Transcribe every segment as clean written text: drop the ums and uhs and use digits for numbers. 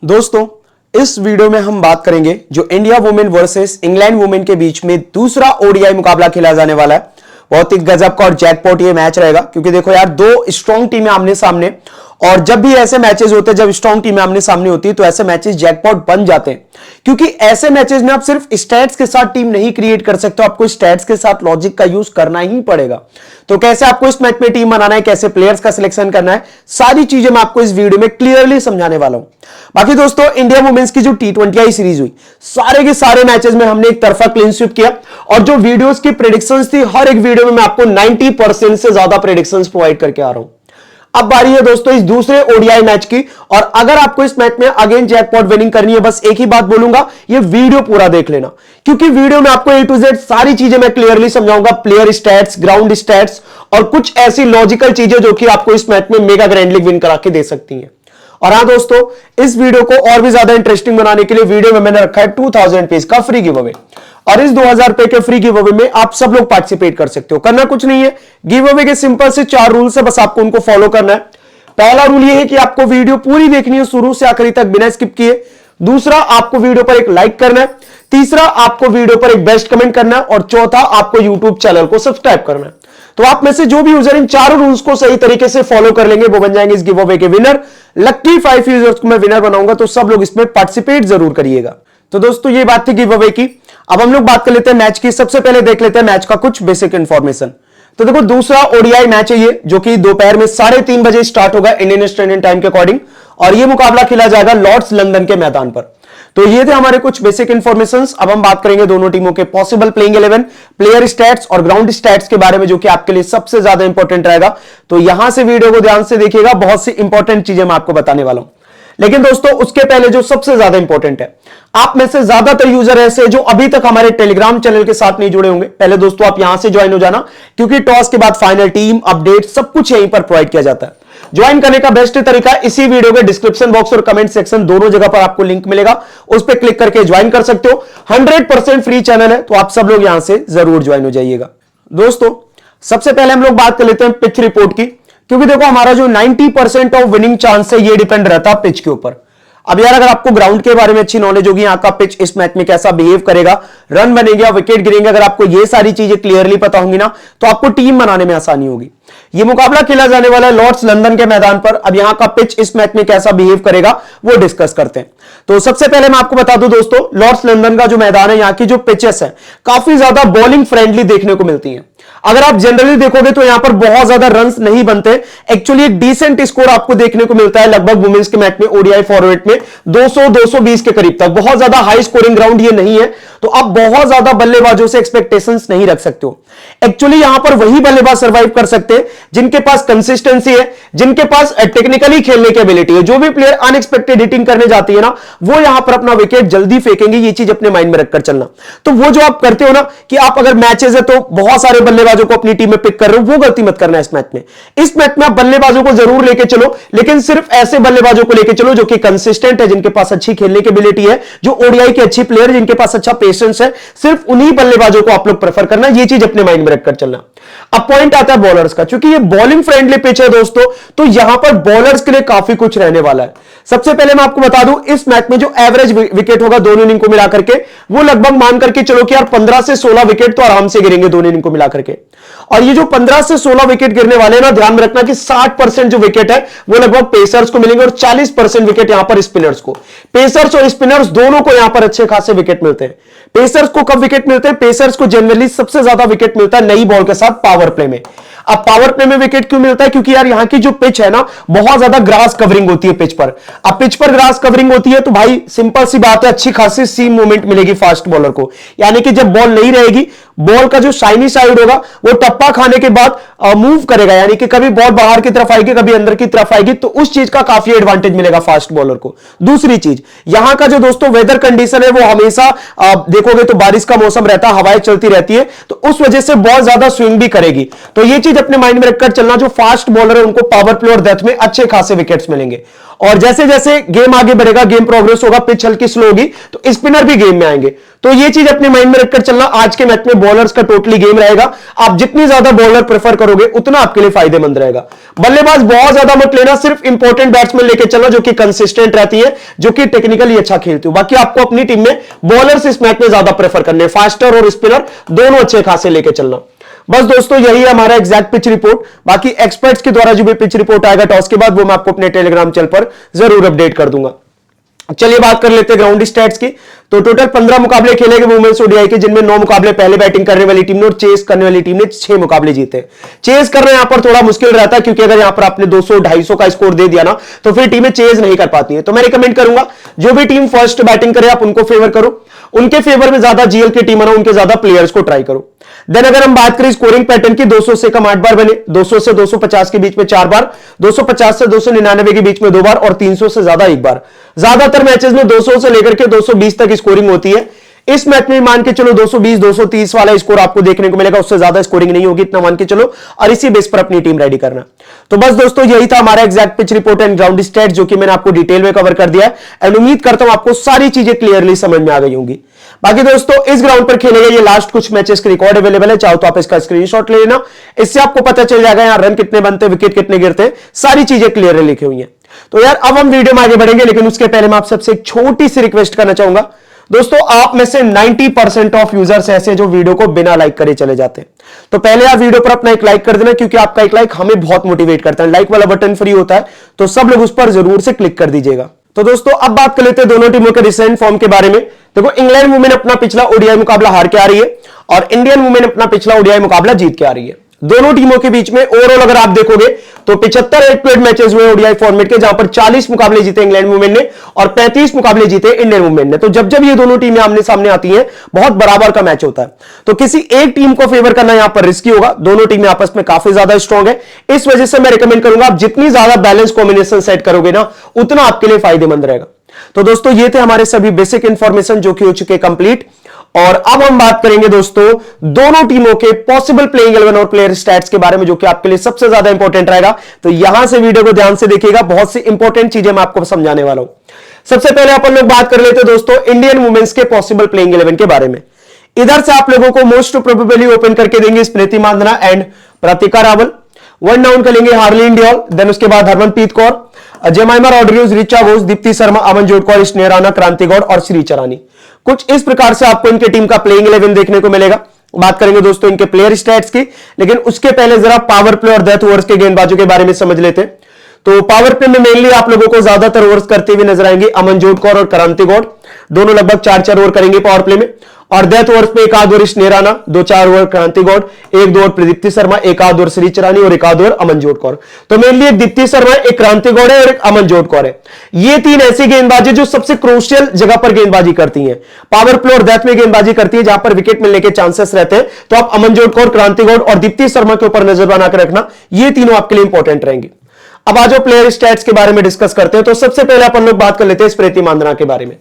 दोस्तों, इस वीडियो में हम बात करेंगे जो India women versus England women के बीच में दूसरा ओडीआई मुकाबला खेला जाने वाला है। बहुत ही गजब का और जैकपॉट ये मैच रहेगा, क्योंकि देखो यार, दो स्ट्रॉन्ग टीमें आमने सामने, और जब भी ऐसे मैचेस होते हैं, जब स्ट्रॉन्ग टीमें आमने सामने होती है तो ऐसे मैचेस जैकपॉट बन जाते हैं। क्योंकि ऐसे मैचेस में आप सिर्फ स्टैट्स के साथ टीम नहीं क्रिएट कर सकते, आपको स्टैट्स के साथ लॉजिक का यूज करना ही पड़ेगा। तो कैसे आपको इस मैच में टीम बनाना है, कैसे प्लेयर्स का सिलेक्शन करना है, सारी चीजें मैं आपको इस वीडियो में क्लियरली समझाने वाला हूं। बाकी दोस्तों, इंडिया वुमेन्स की जो T20 सीरीज हुई, सारे के सारे मैचेस में हमने एक तरफा क्लीन स्वीप किया, और जो वीडियोस की प्रेडिक्शंस थी, हर एक वीडियो में मैं आपको 90% से ज्यादा प्रेडिक्शंस प्रोवाइड करके आ रहा हूं। अब बारी है दोस्तों इस दूसरे ओडीआई मैच की, और अगर आपको इस मैच में अगेन जैकपॉट विनिंग करनी है, बस एक ही बात बोलूंगा, ये वीडियो पूरा देख लेना, क्योंकि वीडियो में आपको A to Z सारी चीजें मैं क्लियरली समझाऊंगा, प्लेयर स्टैट्स, ग्राउंड स्टैट्स, और कुछ ऐसी लॉजिकल चीजें जो कि आपको इस मैच में मेगा ग्रैंड लीग विन करा के दे सकती हैं। और हां दोस्तों, इस वीडियो को और भी ज्यादा इंटरेस्टिंग बनाने के लिए वीडियो में मैंने रखा है 2000 रुपीज का फ्री गिव अवे, और इस 2000 रुपए के फ्री गिव अवे में आप सब लोग पार्टिसिपेट कर सकते हो। करना कुछ नहीं है, गिव अवे के सिंपल से 4 रूल्स है, बस आपको उनको फॉलो करना है। पहला रूल यह है कि आपको वीडियो पूरी देखनी है, शुरू से आखिरी तक बिना स्किप किए। दूसरा, आपको वीडियो पर एक लाइक करना है। तीसरा, आपको वीडियो पर एक बेस्ट कमेंट करना है, और चौथा, आपको यूट्यूब चैनल को सब्सक्राइब करना है। तो आप में से जो भी यूजर इन चारों रूल्स को सही तरीके से फॉलो कर लेंगे, वो बन जाएंगे इस गिव अवे के विनर। लकी 5 यूजर्स को मैं विनर बनाऊंगा, तो सब लोग इसमें पार्टिसिपेट जरूर करिएगा। तो दोस्तों, ये बात थी गिव अवे की। अब हम लोग बात कर लेते हैं मैच की। सबसे पहले देख लेते हैं मैच का कुछ बेसिक इंफॉर्मेशन। तो देखो, दूसरा ओडीआई मैच है ये, जो कि दोपहर में 3:30 बजे स्टार्ट होगा इंडियन स्टैंडर्ड टाइम के अकॉर्डिंग, और ये मुकाबला खेला जाएगा लॉर्ड्स लंदन के मैदान पर। तो ये थे हमारे कुछ बेसिक इंफॉर्मेशंस। अब हम बात करेंगे दोनों टीमों के पॉसिबल प्लेइंग 11, प्लेयर स्टैट्स और ग्राउंड स्टैट्स के बारे में, जो कि आपके लिए सबसे ज्यादा इंपॉर्टेंट रहेगा। तो यहां से वीडियो को ध्यान से देखिएगा, बहुत सी इंपॉर्टेंट चीजें मैं आपको बताने वाला हूं। लेकिन दोस्तों, उसके पहले जो सबसे ज्यादा इंपॉर्टेंट है, आप में से ज्यादातर यूजर ऐसे जो अभी तक हमारे टेलीग्राम चैनल के साथ नहीं जुड़े होंगे, पहले दोस्तों आप यहां से ज्वाइन हो जाना, क्योंकि टॉस के बाद फाइनल टीम अपडेट सब कुछ यहीं पर प्रोवाइड किया जाता है। ज्वाइन करने का बेस्ट तरीका इसी वीडियो के डिस्क्रिप्शन बॉक्स और कमेंट सेक्शन दोनों जगह पर आपको लिंक मिलेगा, उस पर क्लिक करके ज्वाइन कर सकते हो। 100% फ्री चैनल है, तो आप सब लोग यहां से जरूर ज्वाइन हो जाइएगा। दोस्तों, सबसे पहले हम लोग बात कर लेते हैं पिच रिपोर्ट की, क्योंकि देखो हमारा जो 90% ऑफ विनिंग चांस है, ये डिपेंड रहता है पिच के ऊपर। अब यार, अगर आपको ग्राउंड के बारे में अच्छी नॉलेज होगी, यहां का पिच इस मैच में कैसा बिहेव करेगा, रन बनेगा या विकेट गिरेंगे, अगर आपको ये सारी चीजें क्लियरली पता होंगी ना, तो आपको टीम बनाने में आसानी होगी। ये मुकाबला खेला जाने वाला है लॉर्ड्स लंदन के मैदान पर। अब यहां का पिच इस मैच में कैसा बिहेव करेगा, वो डिस्कस करते हैं। तो सबसे पहले मैं आपको बता दूं दोस्तों, लॉर्ड्स लंदन का जो मैदान है, यहां की जो पिचेस है, काफी ज्यादा बॉलिंग फ्रेंडली देखने को मिलती है। अगर आप जनरली देखोगे तो यहां पर बहुत ज्यादा रन्स नहीं बनते। एक्चुअली एक डिसेंट स्कोर आपको देखने को मिलता है लगभग वुमेन्स के मैच में, ओडीआई फॉरवर्ड में 200-220 के करीब तक। बहुत ज्यादा हाई स्कोरिंग ग्राउंड ये नहीं है, तो आप बहुत ज्यादा बल्लेबाजों से एक्सपेक्टेशंस नहीं रख सकते हो। एक्चुअली यहां पर वही बल्लेबाज सर्वाइव कर सकते हैं जिनके पास कंसिस्टेंसी है, जिनके पास टेक्निकली खेलने की एबिलिटी है। जो भी प्लेयर अनएक्सपेक्टेड हिटिंग करने जाती है ना, वो यहां पर अपना विकेट जल्दी फेंकेंगे, ये चीज अपने माइंड में रखकर चलना। तो वो जो आप करते हो ना, कि आप अगर मैचेस है तो बहुत सारे बल्लेबाजों को अपनी टीम में पिक कर रहे हो, वो गलती मत करना इस मैच में। इस मैच में आप बल्लेबाजों को जरूर लेके चलो, लेकिन सिर्फ ऐसे बल्लेबाजों को लेके चलो जो कि कंसिस्टेंट है, जिनके पास अच्छी खेलने की एबिलिटी है, जो ओडीआई के अच्छी प्लेयर, जिनके पास अच्छा पेशेंस है। सिर्फ उन्हीं बल्लेबाजों को आप लोग प्रेफर करना, ये चीज अपने माइंड में रखकर चलना। अब पॉइंट आता है बॉलर्स का, क्योंकि ये बॉलिंग फ्रेंडली पिच है दोस्तों, तो यहां पर बॉलर्स के लिए काफी कुछ रहने वाला है। सबसे पहले मैं आपको बता दूं, इस मैच में जो एवरेज विकेट होगा दोनों इनिंग को मिलाकर के, वो लगभग मान करके चलो कि यार 15 से 16 विकेट तो आराम से गिरेंगे दोनों इनिंग को मिलाकर के। और ये जो 15 से 16 विकेट गिरने वाले हैं ना, ध्यान में रखना कि 60% जो विकेट है वो लगभग पेसर्स को मिलेंगे, और 40% विकेट यहां पर स्पिनर्स को। पेसर्स और स्पिनर्स दोनों को यहां पर अच्छे खासे विकेट मिलते हैं। पेसर्स को कब विकेट मिलते हैं? पेसर्स को जनरली सबसे ज्यादा विकेट मिलता है नई बॉल के साथ पावर प्ले में। अब पावर प्ले में विकेट क्यों मिलता है? क्योंकि यार यहां की जो पिच है ना, बहुत ज्यादा ग्रास कवरिंग होती है पिच पर। अब पिच पर ग्रास कवरिंग होती है तो भाई सिंपल सी बात है, अच्छी खासी सीम मूवमेंट मिलेगी फास्ट बॉलर को। यानी कि जब बॉल नहीं रहेगी, बॉल का जो शाइनी साइड होगा वो टप्पा खाने के बाद मूव करेगा, यानी कि कभी बॉल बाहर की तरफ आएगी, कभी अंदर की तरफ आएगी, तो उस चीज का काफी एडवांटेज मिलेगा फास्ट बॉलर को। दूसरी चीज, यहां का जो दोस्तों वेदर कंडीशन है, वो हमेशा देखोगे तो बारिश का मौसम रहता है, हवाएं चलती रहती है, तो उस वजह से बॉल ज्यादा स्विंग भी करेगी। तो ये चीज अपने माइंड में रखकर चलना, जो फास्ट बॉलर है उनको पावर प्ले और डेथ में अच्छे खासे विकेट्स मिलेंगे। और जैसे जैसे गेम आगे बढ़ेगा, गेम प्रोग्रेस होगा, पिच हल्की स्लो होगी, तो स्पिनर भी गेम में आएंगे। तो ये चीज अपने माइंड में रखकर चलना। आज के मैच में बॉलर्स का टोटली गेम रहेगा। आप जितनी ज्यादा बॉलर प्रेफर करोगे उतना आपके लिए फायदेमंद रहेगा। बल्लेबाज बहुत ज्यादा मत लेना, सिर्फ इंपॉर्टेंट बैट्समैन लेके चलना जो कि कंसिस्टेंट रहती है, जो कि टेक्निकली अच्छा खेलती हो। बाकी आपको अपनी टीम में बॉलर्स इस मैच में ज्यादा प्रेफर करने, फास्टर और स्पिनर दोनों अच्छे खासे लेके चलना। बस दोस्तों यही है हमारा एग्जैक्ट पिच रिपोर्ट। बाकी एक्सपर्ट्स के द्वारा जो भी पिच रिपोर्ट आएगा टॉस के बाद, वो मैं आपको अपने टेलीग्राम चैनल पर जरूर अपडेट कर दूंगा। चलिए बात कर लेते हैं ग्राउंड स्टैट्स की। तो टोटल 15 मुकाबले खेले गए वुमेन्स ओडीआई के, जिनमें 9 मुकाबले पहले बैटिंग करने वाली टीम ने और चेस करने वाली टीम ने 6 मुकाबले जीते। चेस करना यहां पर थोड़ा मुश्किल रहता है, क्योंकि अगर यहां पर आपने 200-250 का स्कोर दे दिया ना, तो फिर टीमें चेस नहीं कर पाती है। तो मैं रिकमेंड करूंगा जो भी टीम फर्स्ट बैटिंग करे आप उनको फेवर करो, उनके फेवर में ज्यादा जीएल की टीम है ना, उनके ज्यादा प्लेयर्स को ट्राई करो। देन अगर हम बात करें स्कोरिंग पैटर्न की, 200 से कम 8 बार बने, 200 से 250 के बीच में 4 बार, 250 से 299 के बीच में 2 बार और 300 से ज्यादा 1 बार। ज्यादातर मैचेस में 200 से लेकर के 220 तक स्कोरिंग होती है। इस मैच में मान के चलो 220 230 वाला स्कोर आपको देखने को मिलेगा, उससे ज्यादा स्कोरिंग नहीं होगी, इतना मान के चलो, और इसी बेस पर अपनी टीम रेडी करना। तो बस दोस्तों यही था हमारा exact pitch report and ground stats, जो कि मैंने आपको डिटेल में कवर कर दिया है। एंड उम्मीद करता हूं आपको सारी चीजें क्लियरली समझ में आ गई होंगी। बाकी दोस्तों इस ग्राउंड पर खेले गए ये लास्ट कुछ मैचेस के रिकॉर्ड अवेलेबल है, चाहो तो आप इसका स्क्रीनशॉट ले लेना, इससे आपको पता चल जाएगा यहां रन कितने बनते, विकेट कितने गिरते, सारी चीजें क्लियरली लिखी हुई हैं। तो यार अब हम वीडियो में आगे बढ़ेंगे, लेकिन उसके पहले मैं आप सबसे एक छोटी सी रिक्वेस्ट करना चाहूंगा। दोस्तों आप में से 90% ऑफ यूजर्स ऐसे जो वीडियो को बिना लाइक करे चले जाते हैं। तो पहले आप वीडियो पर अपना एक लाइक कर देना, क्योंकि आपका एक लाइक हमें बहुत मोटिवेट करता है। लाइक वाला बटन फ्री होता है, तो सब लोग उस पर जरूर से क्लिक कर दीजिएगा। तो दोस्तों अब बात कर लेते हैं दोनों टीमों के रिसेंट फॉर्म के बारे में। देखो इंग्लैंड वुमेन अपना पिछला ओडीआई मुकाबला हार के आ रही है, और इंडियन वुमेन अपना पिछला ओडीआई मुकाबला जीत के आ रही है। दोनों टीमों के बीच में ओवरऑल अगर आप देखोगे तो 75 हेड टू हेड मैचेस हुए ओडीआई फॉर्मेट के, जहां पर 40 मुकाबले जीते इंग्लैंड वुमेन ने और 35 मुकाबले जीते इंडियन वुमेन ने। तो जब जब ये दोनों टीमें आमने सामने आती हैं, बहुत बराबर का मैच होता है। तो किसी एक टीम को फेवर करना यहां पर रिस्की होगा, दोनों टीमें आपस में काफी ज्यादा स्ट्रॉन्ग है। इस वजह से मैं रिकमेंड करूंगा आप जितनी ज्यादा बैलेंस कॉम्बिनेशन सेट करोगे ना, उतना आपके लिए फायदेमंद रहेगा। तो दोस्तों ये थे हमारे सभी बेसिक इंफॉर्मेशन जो कि हो चुके कंप्लीट। और अब हम बात करेंगे दोस्तों दोनों टीमों के पॉसिबल प्लेइंग 11 और प्लेयर स्टैट्स के बारे में, जो कि आपके लिए सबसे ज्यादा इंपॉर्टेंट रहेगा। तो यहां से वीडियो को ध्यान से देखिएगा, बहुत सी इंपॉर्टेंट चीजें मैं आपको समझाने वाला हूं। सबसे पहले अपन लोग बात कर लेते हैं दोस्तों इंडियन वुमेन्स के पॉसिबल प्लेइंग 11 के बारे में। इधर से आप लोगों को मोस्ट प्रोबेबली ओपन करके देंगे Smriti Mandhana and Pratika Rawal. One down करेंगे हार्लिन डियोल, देन उसके बाद हरमनप्रीत कौर, जेमाइमा रॉड्रिगेज, रिचा घोष, दीप्ति शर्मा, अमनजोत कौर, स्नेहा राणा, क्रांति गौड़ और श्री चरानी। कुछ इस प्रकार से आपको इनके टीम का प्लेइंग 11 देखने को मिलेगा। बात करेंगे दोस्तों इनके प्लेयर स्टैट्स की, लेकिन उसके पहले जरा पावर प्ले और डेथ ओवर्स के गेंदबाजों के बारे में समझ लेते हैं। तो पावर प्ले में मेनली आप लोगों को ज्यादातर ओवर्स करते हुए नजर आएंगे अमनजोत कौर और क्रांति गौड़, दोनों लगभग 4-4 ओवर करेंगे पावर प्ले में। और डेथ ओवर्स पे 1 आध ओवर स्नेहा राणा, 2-4 ओवर क्रांति गौड़, 1-2 ओवर दीप्ति शर्मा, 1 आध ओवर श्री चरानी और 1 आध ओवर अमनजोत कौर। तो मेनली एक दीप्ति शर्मा, एक क्रांति गौड़ है और एक अमनजोत कौर है। ये 3 ऐसी गेंदबाजी जो सबसे क्रूशियल जगह पर गेंदबाजी करती हैं, पावर प्ले और डेथ में गेंदबाजी करती है, जहां पर विकेट मिलने के चांसेस रहते हैं। तो आप अमनजोत कौर, क्रांति गौड़ और दीप्ति शर्मा के ऊपर नजर बनाकर रखना, ये तीनों आपके लिए इंपॉर्टेंट रहेंगे। अब आज प्लेयर स्टैट्स के बारे में डिस्कस करते हैं। तो सबसे पहले अपन लोग बात कर लेते हैं स्मृति मांदना के बारे में।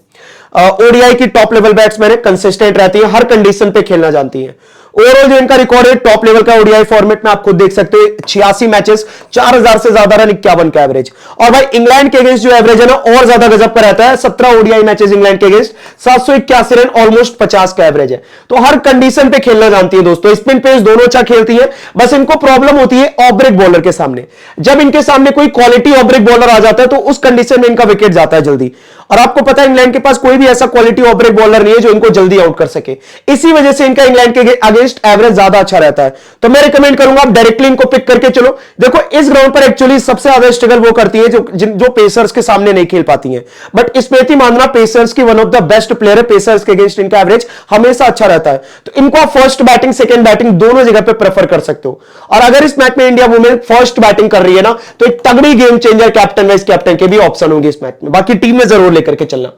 ओडीआई की टॉप लेवल बैट्समैन है, कंसिस्टेंट रहती है, हर कंडीशन पे खेलना जानती है। ओवरऑल जो इनका रिकॉर्ड है टॉप लेवल का ओडीआई फॉर्मेट में आप खुद देख सकते हो, 86 मैचेस, 4000 से ज्यादा रन, 51 का एवरेज। और भाई इंग्लैंड के अगेंस्ट जो एवरेज है ना और ज्यादा गजब का रहता है, 17 ओडीआई मैचेस इंग्लैंड के अगेंस्ट, 781 रन, ऑलमोस्ट 50 का एवरेज है। तो हर कंडीशन पे खेलना जानती है दोस्तों। स्पिन पेस दोनों अच्छा खेलती है, बस इनको प्रॉब्लम होती है ऑफ ब्रेक बॉलर के सामने। जब इनके सामने कोई क्वालिटी ऑफ ब्रेक बॉलर आ जाता है तो उस कंडीशन में इनका विकेट जाता है जल्दी। और आपको पता है इंग्लैंड के पास कोई भी ऐसा क्वालिटी ऑफ ब्रेक बॉलर नहीं है जो इनको जल्दी आउट कर सके। इसी वजह से इनका इंग्लैंड के अगेंस्ट एवरेज ज्यादा अच्छा रहता है। तो मैं रिकमेंड करूंगा आप डायरेक्टली इनको पिक करके चलो। देखो इस ग्राउंड पर एक्चुअली सबसे ज्यादा स्ट्रगल वो करती है जो पेसर्स के सामने नहीं खेल पाती हैं। बट स्मृति मांदना पेसर्स की one of the best player है, पेसर्स के अगेंस्ट इनका एवरेज हमेशा अच्छा रहता है। तो इनको आप फर्स्ट बैटिंग, सेकंड बैटिंग दोनों जगह पे प्रेफर कर सकते हो। और अगर इस मैच में इंडिया वुमेन फर्स्ट बैटिंग कर रही है ना, तो एक तगड़ी game changer captain vice captain के भी ऑप्शन होंगे इस मैच में। बाकी टीम में जरूर लेकर के चलना।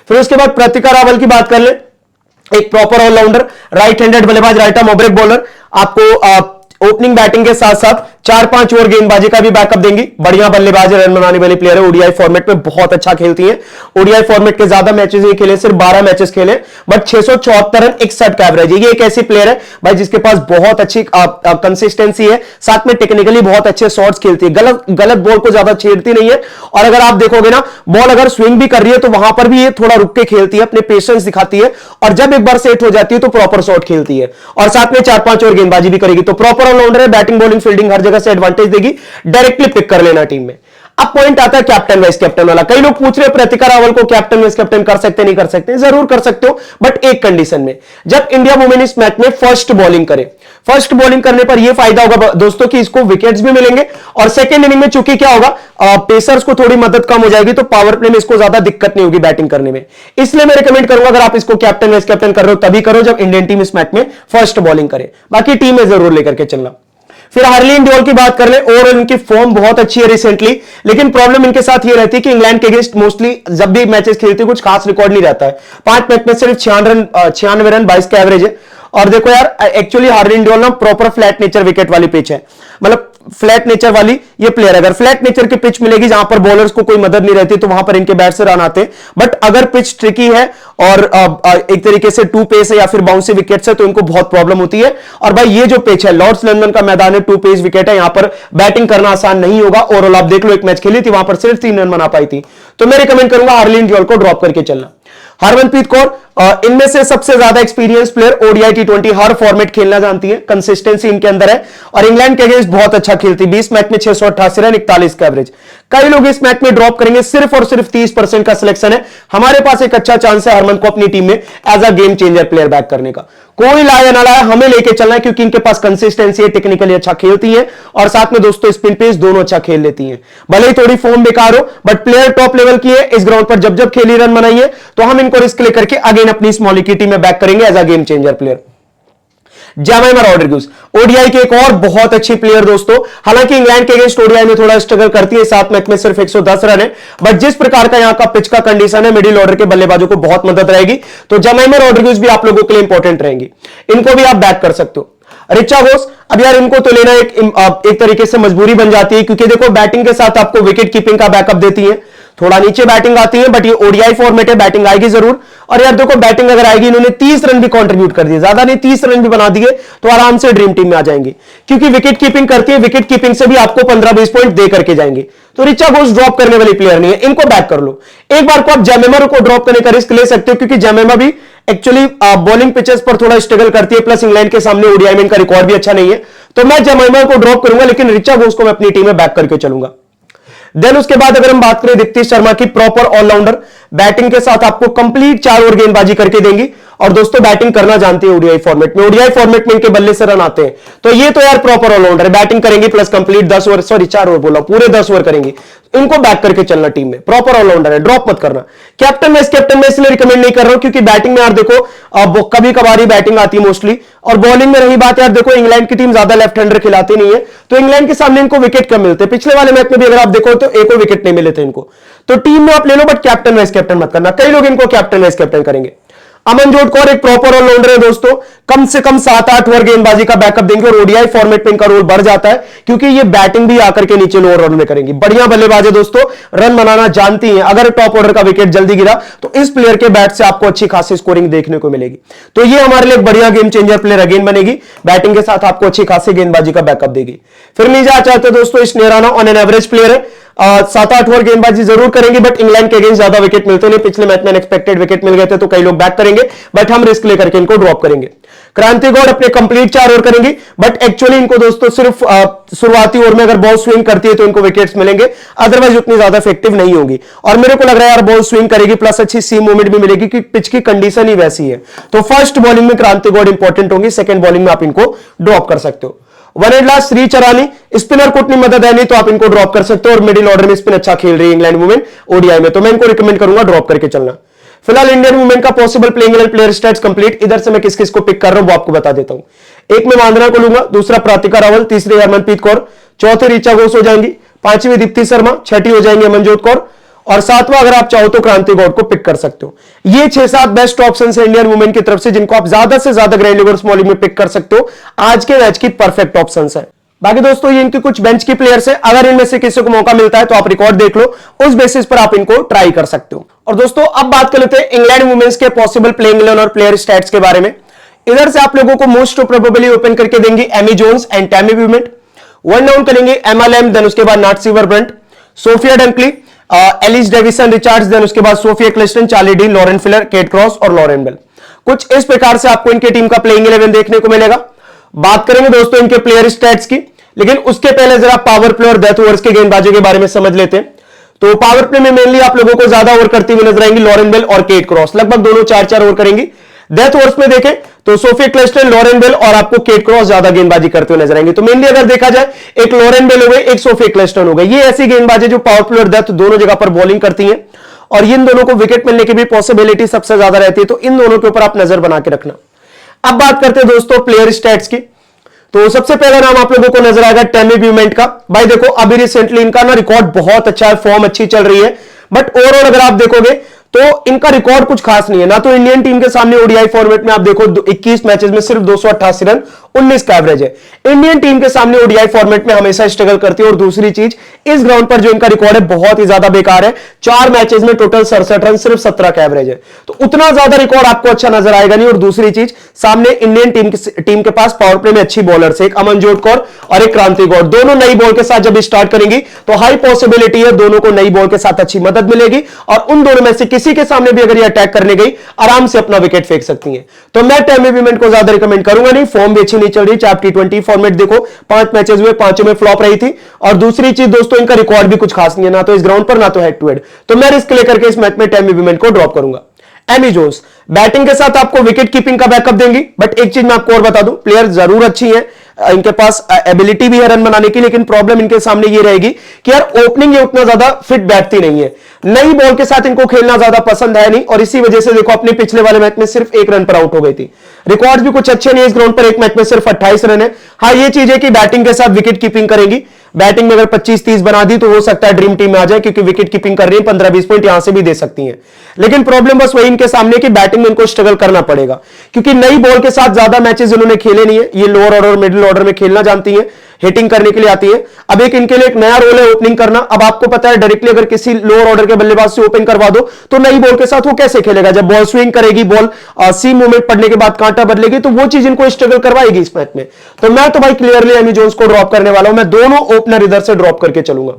फिर उसके बाद प्रतिका रावल की बात कर ले, एक प्रॉपर ऑलराउंडर, राइट हैंडेड बल्लेबाज, right arm off break bowler. आपको ओपनिंग बैटिंग के साथ साथ 4-5 ओवर गेंदबाजी का भी बैकअप देंगी। बढ़िया बल्लेबाज, रन बनाने वाली प्लेयर है, ओडीआई फॉर्मेट में बहुत अच्छा खेलती हैं। ओडीआई फॉर्मेट के ज्यादा मैचेस नहीं खेले, सिर्फ 12 मैचेस खेले, बट 674 रन 61 का एवरेज है। ये एक ऐसी प्लेयर है भाई जिसके पास बहुत अच्छी कंसिस्टेंसी है, साथ में टेक्निकली बहुत अच्छे शॉट्स खेलती है, गलत बॉल को ज्यादा छेड़ती नहीं है। और अगर आप देखोगे ना, बॉल अगर स्विंग भी कर रही है तो वहां पर भी ये थोड़ा रुक के खेलती है, अपने पेशेंस दिखाती है, और जब एक बार सेट हो जाती है तो प्रॉपर शॉट खेलती है, और साथ में 4-5 ओवर गेंदबाजी भी करेगी। तो प्रॉपर ऑलराउंडर है, बैटिंग बॉलिंग फील्डिंग हर जगह से एडवांटेज देगी, डायरेक्टली पिक कर लेना टीम में। अब पॉइंट आता है कैप्टन वाइस कैप्टन वाला। कई लोग पूछ रहे हैं प्रतिका रावल को कैप्टन वाइस कैप्टन कर सकते नहीं कर सकते? जरूर कर सकते हो, बट एक कंडीशन में, जब इंडिया वुमेन इस मैच में फर्स्ट बॉलिंग करे। फर्स्ट बॉलिंग करने पर यह फायदा होगा दोस्तों कि इसको विकेट्स भी मिलेंगे, और सेकंड इनिंग में चूंकि क्या होगा, पेसर्स को थोड़ी मदद कम हो जाएगी, तो पावर प्ले में इसको ज्यादा दिक्कत नहीं होगी बैटिंग करने में। इसलिए मैं रिकमेंड करूंगा अगर आप इसको कैप्टन वाइस कैप्टन कर रहे हो तभी करो जब इंडियन टीम इस मैच में फर्स्ट बॉलिंग करे, बाकी टीम में जरूर लेकर के चलना। फिर हार्लिन ड्यूल की बात कर ले, ओवरऑल इनकी फॉर्म बहुत अच्छी है रिसेंटली, लेकिन प्रॉब्लम इनके साथ ये रहती है कि इंग्लैंड के अगेंस्ट मोस्टली जब भी मैचेस खेलती है कुछ खास रिकॉर्ड नहीं रहता है। 5 मैच में सिर्फ 96 रन 22 का एवरेज है। और देखो यार, एक्चुअली हार्लिन ड्यूल ना प्रॉपर फ्लैट नेचर विकेट वाली पिच है, मतलब फ्लैट नेचर वाली ये प्लेयर। अगर फ्लैट नेचर की पिच मिलेगी जहां पर बॉलर्स को कोई मदद नहीं रहती तो वहां पर इनके बैट से रन आते हैं, बट अगर पिच ट्रिकी है और एक तरीके से टू पेस है या फिर बाउंसी विकेट है तो इनको बहुत प्रॉब्लम होती है। और भाई ये जो पिच है, लॉर्ड्स लंदन का मैदान है, टू पेस विकेट है, यहां पर बैटिंग करना आसान नहीं होगा। ओवरऑल आप देख लो, एक मैच खेली थी वहां पर सिर्फ 3 रन बना पाई थी, तो मैं रिकमेंड करूंगा हार्लिन ड्यूल को ड्रॉप करके चलना। हरमनप्रीत कौर इनमें से सबसे ज्यादा एक्सपीरियंस प्लेयर, ओडीआई टी20 हर फॉर्मेट खेलना जानती है, कंसिस्टेंसी इनके अंदर है, और इंग्लैंड के अगेंस्ट बहुत अच्छा खेलती है। 20 मैच में 688 रन 41 का एवरेज। कई लोग इस मैच में ड्रॉप करेंगे, सिर्फ और सिर्फ 30% का सिलेक्शन है। हमारे पास एक अच्छा चांस है हरमन को अपनी टीम में as a game changer player back करने का। कोई लाया ना लाया, हमें लेके चलना है, क्योंकि इनके पास कंसिस्टेंसी है, टेक्निकली अच्छा खेलती है, और साथ में दोस्तों स्पिन पेस दोनों अच्छा खेल लेती हैं। भले ही थोड़ी फॉर्म बेकार हो, बट प्लेयर टॉप लेवल की है। इस ग्राउंड पर जब जब खेली रन बनाई है तो हम इनको रिस्क लेकर के अगेन अपनी स्मॉली की टीम में बैक करेंगे as a game changer player. Jemimah Rodrigues ODI की एक और बहुत अच्छी प्लेयर दोस्तों, हालांकि इंग्लैंड के अगेंस्ट ओडीआई में थोड़ा स्ट्रगल करती है, 7 मैच में सिर्फ 110 रन है, बट जिस प्रकार का यहां का पिच का कंडीशन है, मिडिल ऑर्डर के बल्लेबाजों को बहुत मदद रहेगी, तो जेमाइमा रॉड्रिगेज भी आप लोगों के लिए इंपॉर्टेंट रहेंगी, इनको भी आप बैक कर सकते हो। रिचा घोष, अब यार इनको तो लेना एक तरीके से मजबूरी बन जाती है, क्योंकि देखो बैटिंग के साथ आपको विकेट कीपिंग का बैकअप देती है, थोड़ा नीचे बैटिंग आती है, बट ये ओडीआई फॉर्मेट है, बैटिंग आएगी जरूर। और यार देखो बैटिंग अगर आएगी, इन्होंने 30 रन भी कंट्रीब्यूट कर दिए, ज्यादा नहीं 30 रन भी बना दिए तो आराम से ड्रीम टीम में आ जाएंगे, क्योंकि विकेट कीपिंग करती है, विकेट कीपिंग से भी आपको 15-20 पॉइंट दे करके जाएंगे। तो रिचा घोष ड्रॉप करने वाली प्लेयर नहीं है, इनको बैक कर लो। एक बार को आप जेमेमा को ड्रॉप करने का रिस्क ले सकते हो, क्योंकि जेमेमा भी एक्चुअली बॉलिंग पिचेस पर थोड़ा स्ट्रगल करती है, प्लस इंग्लैंड के सामने ओडीआई में इनका रिकॉर्ड भी अच्छा नहीं है, तो मैं जेमेमा को ड्रॉप करूंगा, लेकिन रिचा घोष को मैं अपनी टीम में बैक करके चलूंगा। देन उसके बाद अगर हम बात करें दीप्ति शर्मा की, प्रॉपर ऑलराउंडर, बैटिंग के साथ आपको कंप्लीट 4 ओवर गेंदबाजी करके देंगी, और दोस्तों बैटिंग करना जानती है ओडीआई फॉर्मेट में, ओडीआई फॉर्मेट में इनके बल्ले से रन आते हैं, तो ये तो यार प्रॉपर ऑलराउंडर है, बैटिंग करेंगे plus complete 10 over, sorry 4 over बोला, पूरे 10 ओवर करेंगे, इनको बैक करके चलना टीम में, प्रॉपर ऑलराउंडर है, ड्रॉप मत करना। कैप्टन वाइस कैप्टन में इसलिए रिकमेंड नहीं कर रहा हूं क्योंकि बैटिंग में यार देखो कभी कभार ही बैटिंग आती है मोस्टली, और बॉलिंग में रही बात यार देखो इंग्लैंड की टीम ज्यादा लेफ्ट हैंडर खिलाती नहीं है, तो इंग्लैंड के सामने इनको विकेट कम मिलते हैं। पिछले वाले मैच में भी अगर आप देखो तो एक विकेट नहीं मिले थे इनको, तो टीम में आप ले लो, बट कैप्टन वाइस कैप्टन मत करना। कई लोग इनको कैप्टन वाइस कैप्टन करेंगे। अमनजोत कौर एक प्रॉपर ऑलराउंडर है दोस्तों, कम से कम 7-8 ओवर गेंदबाजी का बैकअप देंगे, और ओडीआई फॉर्मेट में इनका रोल बढ़ जाता है, क्योंकि ये बैटिंग भी आकर के नीचे लोअर ऑर्डर में करेंगी। बढ़िया बल्लेबाज है दोस्तों, रन बनाना जानती हैं, अगर टॉप ऑर्डर का विकेट जल्दी गिरा तो इस प्लेयर के बैट से आपको अच्छी खासी स्कोरिंग देखने को मिलेगी, तो ये हमारे लिए एक बढ़िया गेम चेंजर प्लेयर अगेन बनेगी, बैटिंग के साथ आपको अच्छी खासी गेंदबाजी का बैकअप देगी। फिर नीचे चाहते दोस्तों Sneha Rana, on an average player है, 7-8 ओवर गेंदबाजी जरूर करेंगे, बट इंग्लैंड के अगेंस्ट ज्यादा विकेट मिलते नहीं, पिछले मैच में अनएक्सपेक्टेड विकेट मिल गए थे, तो कई लोग बैक करेंगे, बट हम रिस्क लेकर के इनको ड्रॉप करेंगे। क्रांति गौड़ अपने कंप्लीट 4 ओवर करेंगी, बट एक्चुअली इनको दोस्तों सिर्फ शुरुआती ओवर में अगर बॉल स्विंग करती है तो इनको विकेट्स मिलेंगे, अदरवाइज उतनी ज्यादा इफेक्टिव नहीं होगी। और मेरे को लग रहा है यार बॉल स्विंग करेगी, प्लस अच्छी सीम मूवमेंट भी मिलेगी, कि पिच की कंडीशन ही वैसी है, तो फर्स्ट बॉलिंग में क्रांति गौड़ इंपॉर्टेंट होंगी, सेकंड बॉलिंग में आप इनको ड्रॉप कर सकते हो। One and last Shri Charani, spinner को उतनी मदद है नहीं, तो आप इनको ड्रॉप कर सकते हो, और मिडिल ऑर्डर में स्पिन अच्छा खेल रही है इंग्लैंड वुमेन ओडीआई में, तो मैं इनको रिकमेंड करूंगा ड्रॉप करके चलना। फिलहाल इंडियन वुमेन का possible playing 11 player stats complete, इधर से मैं किस किस को पिक कर रहा हूं वो आपको बता देता हूं। एक में वंदना को लूंगा, दूसरा प्रतिका रावल, तीसरी हरमनप्रीत कौर, चौथी ऋचा घोष हो जाएंगी, पांचवी दीप्ति शर्मा, छठी हो जाएंगी अमनजोत कौर, और सातवां अगर आप चाहो तो क्रांति गौड़ को पिक कर सकते हो। ये 6-7 बेस्ट ऑप्शन है इंडियन वुमेन की तरफ से जिनको आप ज्यादा से ज्यादा ग्रैंड लीग और स्मॉल लीग में पिक कर सकते हो। आज के मैच की परफेक्ट ऑप्शन है। बाकी दोस्तों ये इनके कुछ बेंच की प्लेयर्स है, अगर इनमें से किसी को मौका मिलता है तो आप रिकॉर्ड देख लो, उस बेसिस पर आप इनको ट्राई कर सकते हो। और दोस्तों अब बात कर लेते हैं इंग्लैंड वुमेन्स के पॉसिबल प्लेइंग 11 और प्लेयर स्टैट्स के बारे में। इधर से आप लोगों को मोस्ट प्रोबेबली ओपन करके देंगे Amy Jones and Tammy Beaumont, one down करेंगे एमा लैम, देन उसके बाद Nat Sciver Brunt, Sophia Dunkley, Alice Davidson Richards, then उसके बाद Sophia Ecclestone, Charlie Dean, Lauren Filer, Kate Cross और लॉरेन बेल। कुछ इस प्रकार से आपको इनके टीम का प्लेइंग 11 देखने को मिलेगा। बात करेंगे दोस्तों इनके प्लेयर स्टैट्स की, लेकिन उसके पहले जरा पावर प्ले और डेथ ओवर्स के गेंदबाजी के बारे में समझ लेते हैं। तो पावर प्ले में मेनली आप लोगों को ज्यादा ओवर करती हुई नजर आएंगी लॉरेन बेल और केट क्रॉस, लगभग दोनों 4-4 ओवर करेंगी। डेथ ओवर्स में देखें तो सोफिया क्लिस्टन, लॉरेन बेल और आपको केट क्रॉस ज्यादा गेंदबाजी करते हुए नजर आएंगे। तो मेनली अगर देखा जाए एक लॉरेन बेल हो गए, एक सोफिया क्लिस्टन हो गए, ये ऐसी गेंदबाजी जो पावर प्ले और डेथ दोनों जगह पर बॉलिंग करती हैं और इन दोनों को विकेट मिलने की भी पॉसिबिलिटी सबसे ज्यादा रहती है, तो इन दोनों के ऊपर आप नजर बना के रखना। अब बात करते हैं दोस्तों प्लेयर स्टैट्स की। तो सबसे पहला नाम आप लोगों को नजर आएगा टैमी ब्यूमेंट का। भाई देखो अभी रिसेंटली इनका ना रिकॉर्ड बहुत अच्छा है, फॉर्म अच्छी चल रही है, बट ओवरऑल अगर आप देखोगे तो इनका रिकॉर्ड कुछ खास नहीं है। ना तो इंडियन टीम के सामने ओडीआई फॉर्मेट में आप देखो 21 मैचेस में सिर्फ 288 रन, 19 का एवरेज है। इंडियन टीम के सामने ओडीआई फॉर्मेट में हमेशा स्ट्रगल करती है। और दूसरी चीज, इस ग्राउंड पर जो इनका रिकॉर्ड है बहुत ही ज्यादा बेकार है, 4 मैचेस में टोटल 67 रन, सिर्फ 17 का एवरेज है। तो उतना ज्यादा रिकॉर्ड आपको अच्छा नजर आएगा नहीं। और दूसरी चीज, सामने इंडियन टीम के पास पावर प्ले में अच्छी बॉलर्स है, एक अमनजोत कौर और एक क्रांति गौड़, दोनों नई बॉल के साथ जब स्टार्ट करेंगी तो हाई पॉसिबिलिटी है दोनों को नई बॉल के साथ अच्छी मदद मिलेगी और उन दोनों में से किसी के सामने भी अगर ये अटैक करने गई आराम से अपना विकेट फेंक सकती हैं। तो मैं टैमी ब्यूमेंट को ज्यादा रिकमेंड करूंगा नहीं, फॉर्म भी अच्छी नहीं चल रही। चाहे T20 फॉर्मेट देखो, 5 मैचेस हुए, 5 में फ्लॉप रही थी। और दूसरी चीज दोस्तों, इनका रिकॉर्ड भी कुछ खास नहीं है, ना तो इस ग्राउंड पर ना तो हेड टू हेड। तो मैं रिस्क लेकर के इस मैच में टैमी ब्यूमेंट को ड्रॉप करूंगा। एमी जोन्स बैटिंग के साथ आपको विकेट कीपिंग का बैकअप देंगी, बट एक चीज मैं आपको और बता दूं, प्लेयर जरूर अच्छी है, इनके पास एबिलिटी भी है रन बनाने की, लेकिन प्रॉब्लम इनके सामने ये रहेगी कि यार ओपनिंग ये उतना ज्यादा फिट बैठती नहीं है, नई बॉल के साथ इनको खेलना ज्यादा पसंद है नहीं। और इसी वजह से देखो अपने पिछले वाले मैच में सिर्फ 1 रन पर आउट हो गई थी। रिकॉर्ड भी कुछ अच्छे नहीं है इस ग्राउंड पर, एक मैच में सिर्फ 28 रन है। हाँ ये चीज है कि बैटिंग के साथ विकेट कीपिंग करेंगी, बैटिंग में अगर 25-30 बना दी तो हो सकता है ड्रीम टीम में आ जाए, क्योंकि विकेट कीपिंग कर रही है, 15-20 पॉइंट यहां से भी दे सकती हैं। लेकिन प्रॉब्लम बस वही इनके सामने कि बैटिंग में इनको स्ट्रगल करना पड़ेगा, क्योंकि नई बॉल के साथ ज्यादा मैचेस इन्होंने खेले नहीं है। ये लोअर ऑर्डर मिडिल ऑर्डर में खेलना जानती है, हिटिंग करने के लिए आती है। अब एक इनके लिए एक नया रोल है ओपनिंग करना। अब आपको पता है डायरेक्टली अगर किसी लोअर ऑर्डर के बल्लेबाज से ओपन करवा दो तो नई बॉल के साथ वो कैसे खेलेगा, जब बॉल स्विंग करेगी, बॉल सी मूवमेंट पड़ने के बाद कांटा बदलेगी, तो वो चीज इनको स्ट्रगल करवाएगी इस मैच में। तो मैं तो भाई क्लियरली एमी जोन्स को ड्रॉप करने वाला हूं, मैं दोनों ओपनर इधर से ड्रॉप करके चलूंगा।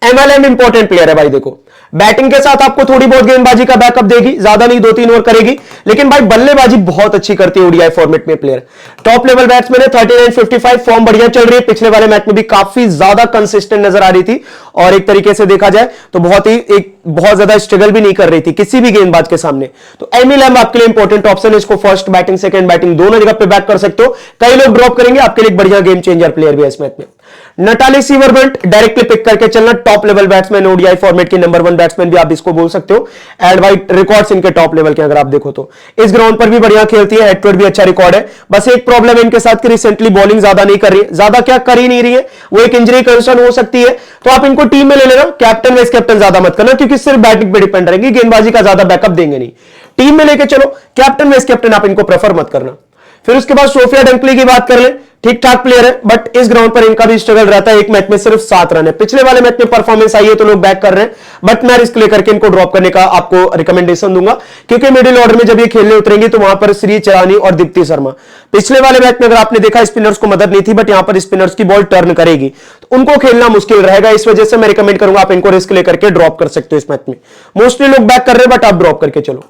एमएलएम इंपॉर्टेंट प्लेयर है भाई, देखो बैटिंग के साथ आपको थोड़ी बहुत गेंदबाजी का बैकअप देगी, ज्यादा नहीं 2-3 ओवर करेगी, लेकिन भाई बल्लेबाजी बहुत अच्छी करती है ओडीआई फॉर्मेट में प्लेयर। टॉप लेवल बैट्समैन है, 39-55 फॉर्म बढ़िया चल रही है, पिछले वाले मैच में भी काफी ज्यादा कंसिस्टेंट नजर आ रही थी और एक तरीके से देखा जाए तो बहुत ज्यादा स्ट्रगल भी नहीं कर रही थी किसी भी गेंदबाज के सामने। तो एमी लैम्ब आपके लिए इंपॉर्टेंट ऑप्शन है, इसको फर्स्ट बैटिंग सेकंड बैटिंग दोनों जगह पे बैक कर सकते हो। कई लोग ड्रॉप करेंगे, आपके लिए एक बढ़िया गेम चेंजर प्लेयर भी है इस मैच में। नटाली सीवरबंट डायरेक्टली पिक करके चलना, top level batsman, ODI format की नंबर 1 बैट्समैन भी आप इसको बोल सकते हो। एंड भाई रिकॉर्ड्स इनके टॉप लेवल के अगर आप देखो तो इस ग्राउंड पर भी बढ़िया खेलती है, हेड टू हेड भी अच्छा रिकॉर्ड है। बस एक प्रॉब्लम है इनके साथ कि रिसेंटली बॉलिंग ज्यादा नहीं कर रही है, ज्यादा क्या कर ही नहीं रही है, वो एक इंजरी कंसर्न हो सकती है। तो आप इनको टीम में ले लेना, कैप्टन वाइस कैप्टन ज्यादा मत करना, क्योंकि सिर्फ बैटिंग पे डिपेंड रहेंगे, गेंदबाजी का ज्यादा बैकअप देंगे नहीं। टीम में लेके चलो, कैप्टन वाइस कैप्टन आप इनको प्रेफर मत करना। फिर उसके बाद सोफिया डंकली की बात कर ले, ठीक ठाक प्लेयर है, बट इस ग्राउंड पर इनका भी स्ट्रगल रहता है, एक मैच में सिर्फ 7 रन है। पिछले वाले मैच में परफॉर्मेंस आई है तो लोग बैक कर रहे हैं, बट मैं रिस्क लेकर के इनको ड्रॉप करने का आपको रिकमेंडेशन दूंगा, क्योंकि मिडिल ऑर्डर में जब ये खेलने उतरेंगी तो वहां पर श्री चरानी और दीप्ति शर्मा, पिछले वाले मैच में अगर आपने देखा स्पिनर्स को मदद नहीं थी, बट यहां पर स्पिनर्स की बॉल टर्न करेगी तो उनको खेलना मुश्किल रहेगा। इस वजह से मैं रिकमेंड करूंगा आप इनको रिस्क लेकर के ड्रॉप कर सकते हो इस मैच में। मोस्टली लोग बैक कर रहे हैं, बट आप ड्रॉप करके चलो।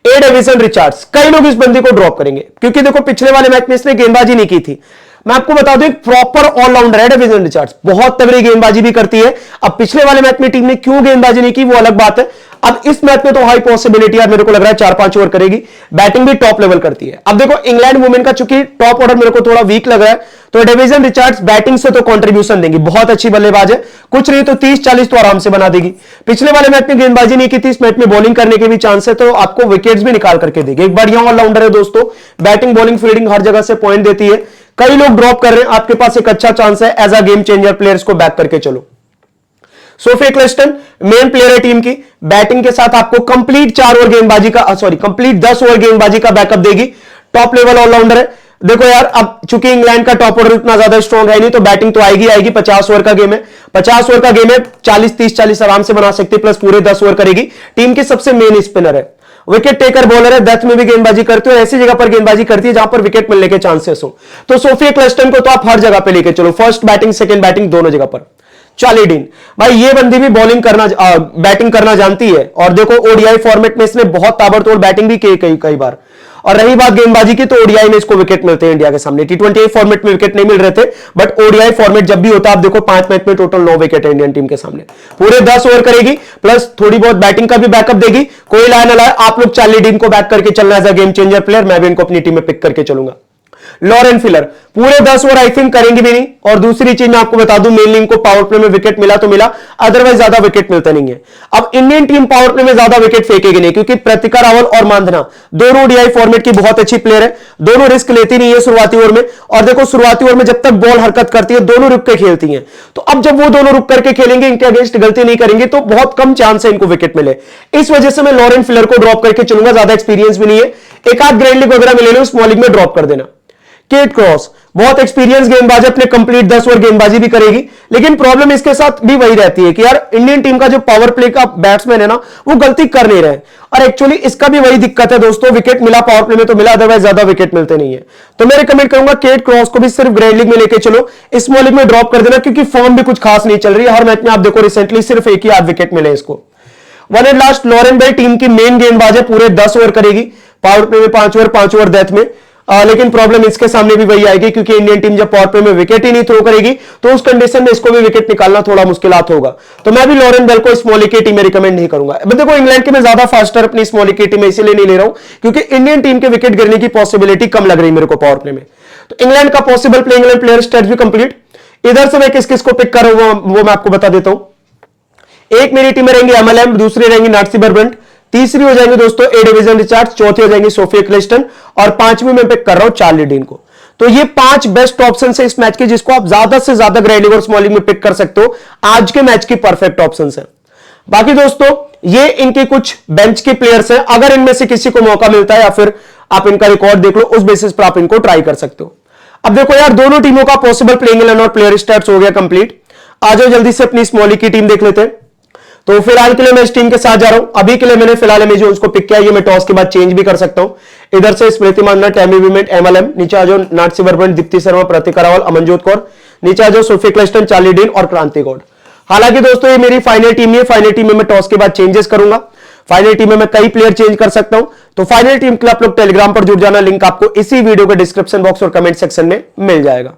ए डेविसन रिचार्ड्स, कई लोग इस बंदी को ड्रॉप करेंगे, क्योंकि देखो पिछले वाले मैच में इसने गेंदबाजी नहीं की थी। मैं आपको बता दूं एक प्रॉपर ऑलराउंडर है डेविसन रिचार्ड्स, बहुत तगड़ी गेंदबाजी भी करती है। अब पिछले वाले मैच में टीम ने क्यों गेंदबाजी नहीं की वो अलग बात है, अब इस मैच में तो हाई पॉसिबिलिटी है, मेरे को लग रहा है 4-5 ओवर करेगी, बैटिंग भी टॉप लेवल करती है। अब देखो इंग्लैंड वुमेन का चूंकि टॉप ऑर्डर मेरे को थोड़ा वीक लग रहा है, तो डेविसन रिचार्ड्स बैटिंग से तो कंट्रीब्यूशन देंगी, बहुत अच्छी बल्लेबाज है, कुछ नहीं तो 30-40 तो आराम से बना देगी। पिछले वाले मैच में गेंदबाजी नहीं की थी, इस मैच में बॉलिंग करने के भी चांस है, तो आपको विकेट्स भी निकाल करके देगी। एक बढ़िया ऑलराउंडर है दोस्तों, बैटिंग बॉलिंग फील्डिंग हर जगह से पॉइंट देती है। कई लोग ड्रॉप कर रहे हैं, आपके पास एक अच्छा चांस है as a game changer players को बैक करके चलो। सोफिया क्लिस्टन मेन प्लेयर है टीम की, बैटिंग के साथ आपको कंप्लीट 4 ओवर गेंदबाजी का कंप्लीट 10 ओवर गेंदबाजी का बैकअप देगी। टॉप लेवल ऑलराउंडर है। देखो यार, अब चूंकि इंग्लैंड का टॉप ऑर्डर उतना ज्यादा स्ट्रॉन्ग है नहीं, तो बैटिंग तो आएगी 50 ओवर का गेम है, 50 ओवर का गेम है, 40-30-40 आराम से बना सकती है, प्लस पूरे 10 ओवर करेगी। टीम की सबसे मेन स्पिनर है, विकेट टेकर बॉलर है, डेथ में भी गेंदबाजी करती है, ऐसी जगह पर गेंदबाजी करती है जहां पर विकेट मिलने के चांसेस हो। तो सोफिया क्लिस्टन को तो आप हर जगह पे लेके चलो, फर्स्ट बैटिंग सेकंड बैटिंग दोनों जगह पर। चार्ली डीन भाई, ये बंदी भी बैटिंग करना जानती है, और देखो ओडीआई फॉर्मेट में इसने बहुत ताबड़तोड़ बैटिंग भी की कई बार। और रही बात गेंदबाजी की, तो ओडीआई में इसको विकेट मिलते हैं इंडिया के सामने। टी20 फॉर्मेट में विकेट नहीं मिल रहे थे, बट ओडीआई फॉर्मेट जब भी होता है, आप देखो 5 मैच में टोटल 9 विकेट है इंडियन टीम के सामने। पूरे 10 ओवर करेगी, प्लस थोड़ी बहुत बैटिंग का भी बैकअप देगी। कोई लाए ना लाए, आप लोग चार्ली डीन को बैक करके चलना as a game changer player, मैं भी इनको अपनी टीम में पिक करके चलूंगा। लॉरेन फिलर पूरे 10 ओवर आई थिंक करेंगे भी नहीं। और दूसरी चीज मैं आपको बता दूं, मेनली इनको पावर प्ले में विकेट मिला तो मिला, अदरवाइज ज्यादा विकेट मिलता नहीं है। अब इंडियन टीम पावर प्ले में ज्यादा विकेट फेंकेगी नहीं, क्योंकि प्रतिका रावल और मांधना दोनों ओडीआई फॉर्मेट की बहुत अच्छी प्लेयर है, दोनों रिस्क लेती नहीं है शुरुआती ओवर में। और देखो शुरुआती ओवर में जब तक बॉल हरकत करती है, दोनों रुक के खेलती हैं, तो अब जब वो दोनों रुक करके खेलेंगे, इनके अगेंस्ट गलती नहीं करेंगे, तो बहुत कम चांस है इनको विकेट मिले। इस वजह से मैं लॉरेन फिलर को ड्रॉप करके चलूंगा, ज्यादा एक्सपीरियंस भी नहीं है, एक आध ग्रैंड लीग वगैरह मिले स्मॉल लीग में ड्रॉप कर देना। केट क्रॉस बहुत एक्सपीरियंस गेंदबाज, अपने कंप्लीट 10 ओवर गेंदबाजी भी करेगी, लेकिन प्रॉब्लम इसके साथ भी वही रहती है कि यार इंडियन टीम का जो पावर प्ले का बैट्समैन है ना, वो गलती कर नहीं रहे। और एक्चुअली इसका भी वही दिक्कत है दोस्तों, विकेट मिला पावर प्ले में तो मिला, अदरवाइज ज्यादा विकेट मिलते नहीं है। तो मैं रिकमेंड करूंगा केट क्रॉस को भी सिर्फ ग्रैंड लीग में लेके चलो, स्मॉल लीग में ड्रॉप कर देना, क्योंकि फॉर्म भी कुछ खास नहीं चल रही है। हर मैच में आप देखो रिसेंटली सिर्फ एक ही आध विकेट मिले इसको। One and last Lauren Bell team की मेन गेंदबाज है, पूरे 10 ओवर करेगी, पावर प्ले में 5 ओवर डेथ में। लेकिन प्रॉब्लम इसके सामने भी वही आएगी, क्योंकि इंडियन टीम जब पावर प्ले में विकेट ही नहीं थ्रो करेगी, तो उस कंडीशन में इसको भी विकेट निकालना थोड़ा मुश्किलात होगा। तो मैं भी लॉरेन बेल को स्मॉल लीग की टीम में रिकमेंड नहीं करूंगा। देखो इंग्लैंड के मैं ज्यादा फास्टर अपनी स्मॉल लीग की टीम में इसीलिए नहीं ले रहा हूं, क्योंकि इंडियन टीम के विकेट गिरने की पॉसिबिलिटी कम लग रही मेरे को पावर प्ले में। तो इंग्लैंड का possible play, England player state भी कंप्लीट। इधर से मैं किस किस को पिक कर रहा हूं वो मैं आपको बता देता हूं। एक मेरी टीम में रहेंगे एमएलएम, दूसरी रहेंगी नार्सी बर्बेंट, तीसरी हो जाएंगे दोस्तों ए डिवीजन रिचार्ड, चौथी हो जाएंगी सोफिया क्लिस्टन, और पांचवी में पिक कर रहा हूं चार्ली डीन को। तो ये 5 बेस्ट ऑप्शन है इस मैच के, जिसको आप ज्यादा से ज्यादा ग्रैंड लीग और स्मॉल लीग में पिक कर सकते हो। आज के मैच की परफेक्ट ऑप्शन है। बाकी दोस्तों ये इनके कुछ बेंच के प्लेयर्स हैं, अगर इनमें से किसी को मौका मिलता है या फिर आप इनका रिकॉर्ड देख लो, उस बेसिस पर आप इनको ट्राई कर सकते हो। अब देखो यार, दोनों टीमों का पॉसिबल प्लेइंग 11 और प्लेयर स्टैट्स हो गया कंप्लीट। आ जाओ जल्दी से अपनी स्मॉल लीग की टीम देख लेते हैं। तो फिलहाल के लिए मैं इस टीम के साथ जा रहा हूं। अभी के लिए मैंने फिलहाल में जो उसको पिक किया, ये मैं टॉस के बाद चेंज भी कर सकता हूं। इधर से स्मृति मानना, टैमी विमेंट, एमएलएम, नीचे आ जाओ नार्सी बर्बेंट, दीप्ति शर्मा, प्रतिका रावल, अमनजोत कौर, नीचे आ जाओ सोफिया क्लिस्टन, चार्ली डीन और क्रांति गौड़। हालांकि दोस्तों ये मेरी फाइनल टीम नहीं है, फाइनल टीम में मैं टॉस के बाद चेंजेस करूंगा। फाइनल टीम में मैं कई प्लेयर चेंज कर सकता हूं। तो फाइनल टीम के लिए आप लोग टेलीग्राम पर जुड़ जाना, लिंक आपको इसी वीडियो के डिस्क्रिप्शन बॉक्स और कमेंट सेक्शन में मिल जाएगा।